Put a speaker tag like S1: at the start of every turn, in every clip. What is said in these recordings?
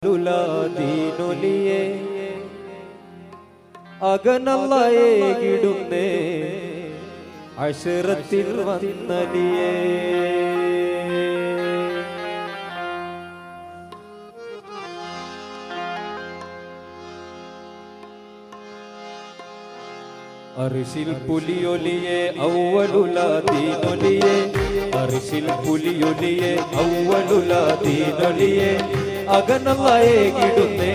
S1: ലുലാദീനൊലിയെ അകനല്ലയേകിടുന്നേ അശറത്തിൽ വന്നലിയേ അർശിൽ പുലിയൊലിയെ ഔവലുലാദീനൊലിയെ അർശിൽ പുലിയൊലിയെ ഔവലുലാദീനൊലിയെ അകനല്ലയേകിടുന്നേ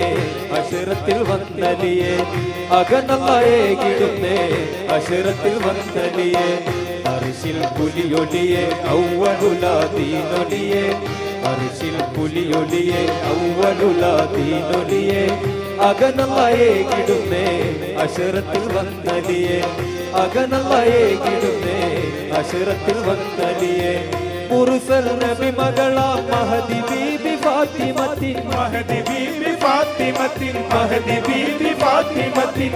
S1: അശറത്തിൽ വന്നലിയേ അകനല്ലയേകിടുന്നേ അശറത്തിൽ വന്നലിയേ അർശിൽ പുലിയൊലിയെ ഔവലുലാദീനൊലിയെ അർശിൽ പുലിയൊലിയെ ഔവലുലാദീനൊലിയെ അകനല്ലയേകിടുന്നേ അശറത്തിൽ വന്നലിയേ അകനല്ലയേകിടുന്നേ അശറത്തിൽ വന്നലിയേ മുർസൽ നബി മകളാ മഹദി ബീബി ഫാത്തിമത്തിൻ
S2: മഹദി ബീബി ഫാത്തിമത്തിൻ മഹദി ബീബി ഫാത്തിമത്തിൻ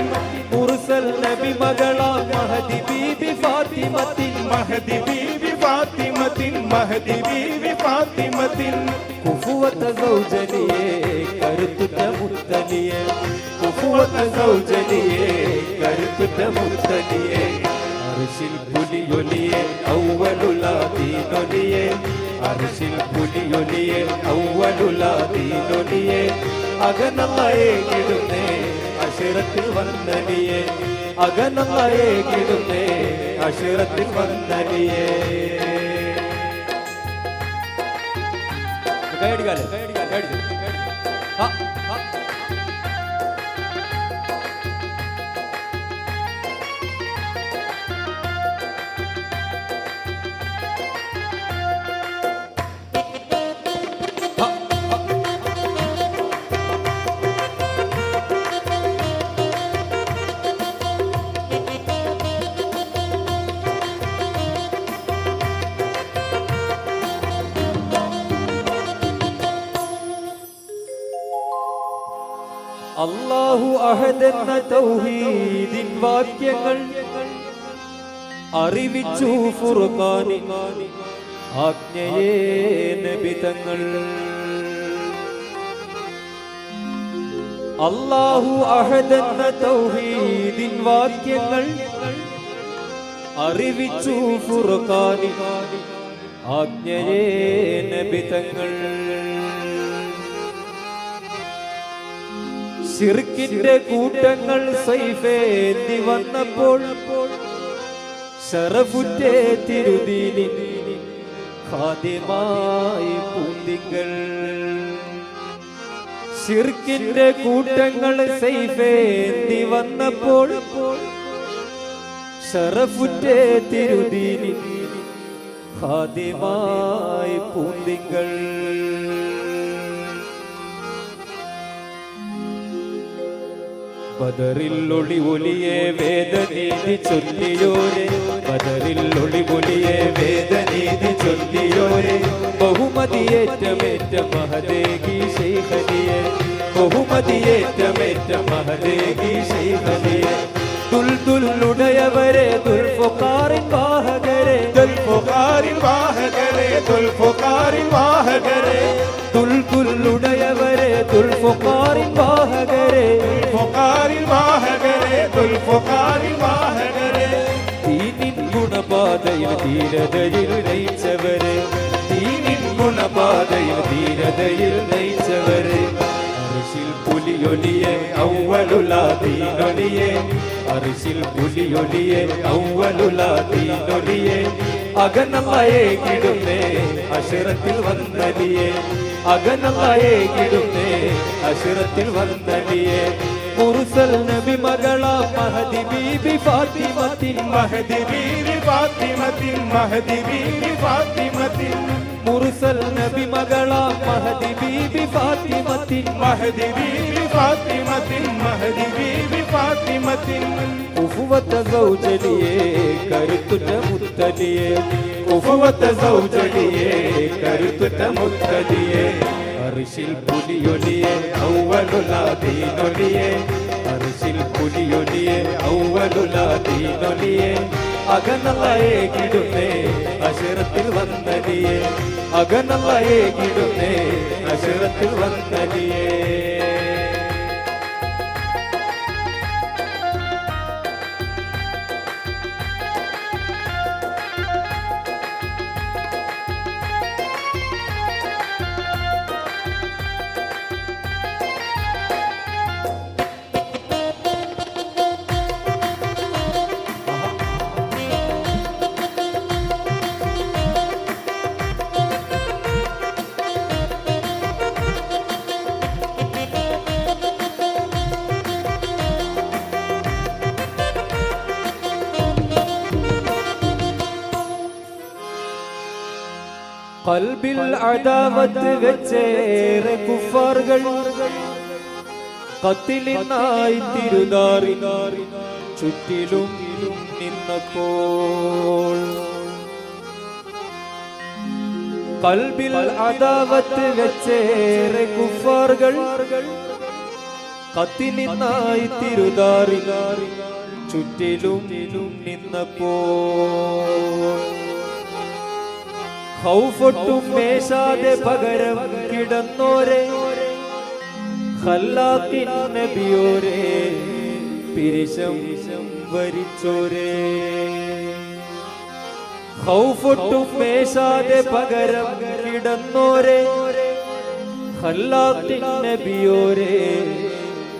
S1: മുർസൽ നബി മകളാ മഹദി ബീബി ഫാത്തിമത്തിൻ
S2: മഹദി ബീബി ഫാത്തിമത്തിൻ മഹദി ബീബി ഫാത്തിമത്തിൻ
S1: കുഫുവത സൗജനിയേ കരുത്തുറ്റ മുത്തലിയേ കുഫുവത സൗജനിയേ കരുത്തുറ്റ മുത്തലിയേ അർശിൽ പുലിയൊലിയെ ഔവലുലാദീനൊലിയെ അർശിൽ പുലിയൊലിയെ ഔവലുലാദീനൊലിയെ അകനല്ലയേകിടുന്നേ അശറത്തിൽ വന്നലിയേ അകനല്ലയേകിടുന്നേ അശറത്തിൽ വന്നലിയേ കൈയടിക്കാലേ അല്ലാഹു അഹദ് എന്ന തൗഹീദിൻ വാക്യങ്ങൾ അറിവിച്ചു ഫുർഖാനിൻ ആജ്ഞയേ നബി തങ്ങൾ അല്ലാഹു അഹദ് എന്ന തൗഹീദിൻ വാക്യങ്ങൾ അറിവിച്ചു ഫുർഖാനിൻ ആജ്ഞയേ നബി തങ്ങൾ ശിർക്കിന്റെ കൂട്ടങ്ങൾ സൈഫേന്തി വന്നപ്പോൾ ശറഫുറ്റേ തിരുദീനിൻ ഖാദിമായി പൂന്തിങ്കൾ ശിർക്കിന്റെ കൂട്ടങ്ങൾ സൈഫേന്തി വന്നപ്പോൾ ശറഫുറ്റേ തിരുദീനിൻ ഖാദിമായി പൂന്തിങ്കൾ ബദറിൽ ഒളിവൊലിയെ വേദനീതി ചൊല്ലിയോരെ ബദറിൽ ഒളിവൊലിയെ വേദനീതി ചൊല്ലിയോരെ ബഹുമതിയേറ്റമേറ്റ മഹദേഗി ശൈഖലിയെ ബഹുമതിയേറ്റമേറ്റ മഹദേഗി ശൈഖലിയെ ദുൽദുലുടയവരെ ദുൽഫുഖാറിൻ വാഹകരെ
S2: ദുൽഫുഖാറിൻ വാഹകരെ ദുൽഫുഖാറിൻ വാഹകരെ
S1: ദുൽദുലുടയവരെ ദുൽഫുഖാറിൻ വാഹകരെ
S2: ഫുഖാറിൻ വാഹകരെ ദുൽഫുഖാറിൻ വാഹകരെ
S1: ദീനിൻ ഗുണപാതയിൽ ധീരതയിൽ നയിച്ചവരെ ദീനിൻ ഗുണപാതയിൽ ധീരതയിൽ നയിച്ചവരെ അർശിൽ പുലിയൊലിയെ ഔവലുലാദീനൊലിയെ അർശിൽ പുലിയൊലിയെ ഔവലുലാദീനൊലിയെ അകനല്ലയേകിടുന്നേ അശറത്തിൽ വന്നലിയേ അകനല്ലയേകിടുന്നേ അശറത്തിൽ വന്നലിയേ മുർസൽ നബി മകളാ മഹദി ബീബി ഫാത്തിമത്തിൻ
S2: മഹദി ബീബി ഫാത്തിമത്തിൻ മഹദി ബീബി ഫാത്തിമത്തിൻ
S1: മുർസൽ നബി മകളാ മഹദി ബീബി ഫാത്തിമത്തിൻ
S2: മഹദി ബീബി ഫാത്തിമത്തിൻ മഹദി ബീബി ഫാത്തിമത്തിൻ
S1: ഉഫുവത സൗജലിയേ കരുത്തുറ്റ മുത്തലിയേ
S2: ഉഫുവത സൗജലിയേ കരുത്തുറ്റ മുത്തലിയേ
S1: അർശിൽ പുലിയൊലിയെ ഔവലുലാദീനൊലിയെ അർശിൽ പുലിയൊലിയെ ഔവലുലാദീനൊലിയെ അകനളയേകിടുന്നേ അശിറത്തിൽ വന്നലിയെ അകനളയേകിടുന്നേ അശിറത്തിൽ വന്നലിയെ കൽബിൽ അദാവത്ത് വെച്ചേറെ കുഫാറുകൾ ഖത്തിലിനായി തിരുനാറി ചുറ്റിലും നിന്നപ്പോൾ കൽബിൽ അദാവത്ത് വെച്ചേറെ കുഫാറുകൾ ഖത്തിലിനായി തിരുനാറി ചുറ്റിലും നിന്നപ്പോൾ ഖൗഫൊട്ടും മേശാതെ പകരം കിടന്നോരെ ഖല്ലാഖിൻ നബിയോരെ പിരിശം വരിച്ചോരെ ഖൗഫൊട്ടും മേശാതെ പകരം കിടന്നോരെ ഖല്ലാഖിൻ നബിയോരെ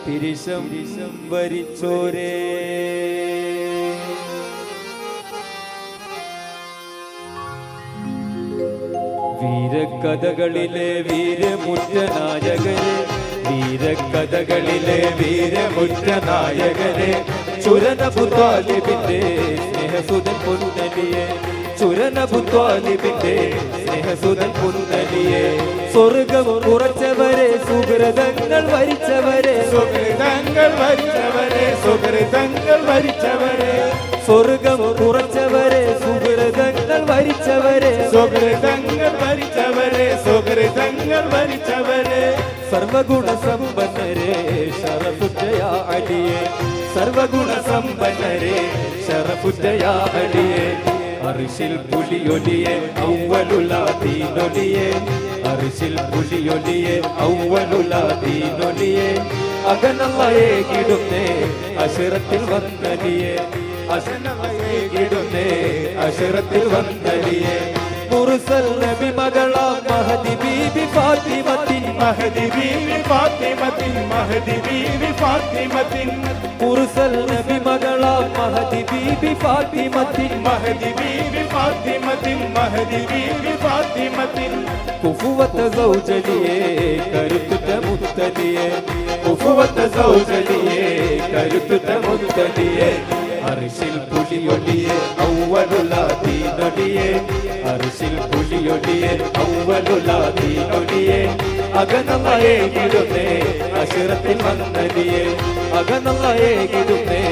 S1: പിരിശം വരിച്ചോരെ വീരകഥകളിലെ വീരമുറ്റനായകരെ വീരകഥകളിലെ വീരമുറ്റനായകരെ ചുരനബുത്വാലിബിന്റെ സ്നേഹസുതൻ പൊന്നലിയെ ചുരനബുത്വാലിബിന്റെ സ്നേഹസുതൻ പൊന്നലിയെ സ്വർഗം കുറച്ചവരെ സുഹൃതങ്ങൾ വരിച്ചവരെ
S2: സുഹൃതങ്ങൾ വരിച്ചവരെ സുഹൃതങ്ങൾ വരിച്ചവരെ
S1: സ്വർഗം കുറച്ചവരെ സുഹൃതങ്ങൾ വരിച്ചവരെ
S2: സുഹൃതങ്ങൾ വരിച്ചവരെ സുഹൃതങ്ങൾ വരിച്ചവരെ
S1: സർവഗുണ സമ്പന്നരെ ശറഫുറ്റയ അടിയെ സർവഗുണ സമ്പന്നരെ ശറഫുറ്റയ അടിയെ അർശിൽ പുലിയൊലിയെ ഔവലുലാദീനൊലിയെ അർശിൽ പുലിയൊലിയെ ഔവലുലാദീനൊലിയെ അകനളയേകിടുന്നേ അശിറത്തിൽ വന്നലിയെ അശനളയേകിടുന്നേ അശിറത്തിൽ വന്നലിയെ മുർസൽ നബി മകളാ മഹദി ബീബി ഫാത്തിമത്തിൻ
S2: മഹദി ബീവി ഫാത്തിമത്തിൻ മഹദി ബീവി ഫാത്തിമത്തിൻ
S1: മുർസൽ നബി മകളാ മഹദി ബീബി ഫാത്തിമത്തിൻ
S2: മഹദി ബീവി ഫാത്തിമത്തിൻ മഹദി ബീവി ഫാത്തിമത്തിൻ
S1: കുഫുവത്ത് സൗജലിയെ കരുത്തുറ്റ മുത്തലിയെ
S2: കുഫുവത്ത് സൗജലിയെ കരുത്തുറ്റ മുത്തലിയെ
S1: അർശിൽ പുലിയൊലിയെ ഔവലുലാദീനൊലിയെ അർശിൽ പുലിയൊലിയെ ഔവലുലാദീനൊലിയെ അകനളയേകിടുന്നേ അശിറത്തിൽ വന്നലിയെ അകനളയേകിടുന്നേ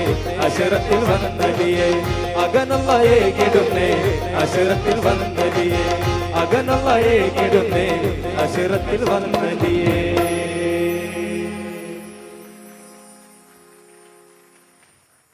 S1: അശിറത്തിൽ വന്നലിയെ അകനളയേകിടുന്നേ അശിറത്തിൽ വന്നലിയെ അകനളയേകിടുന്നേ അശിറത്തിൽ വന്നലിയെ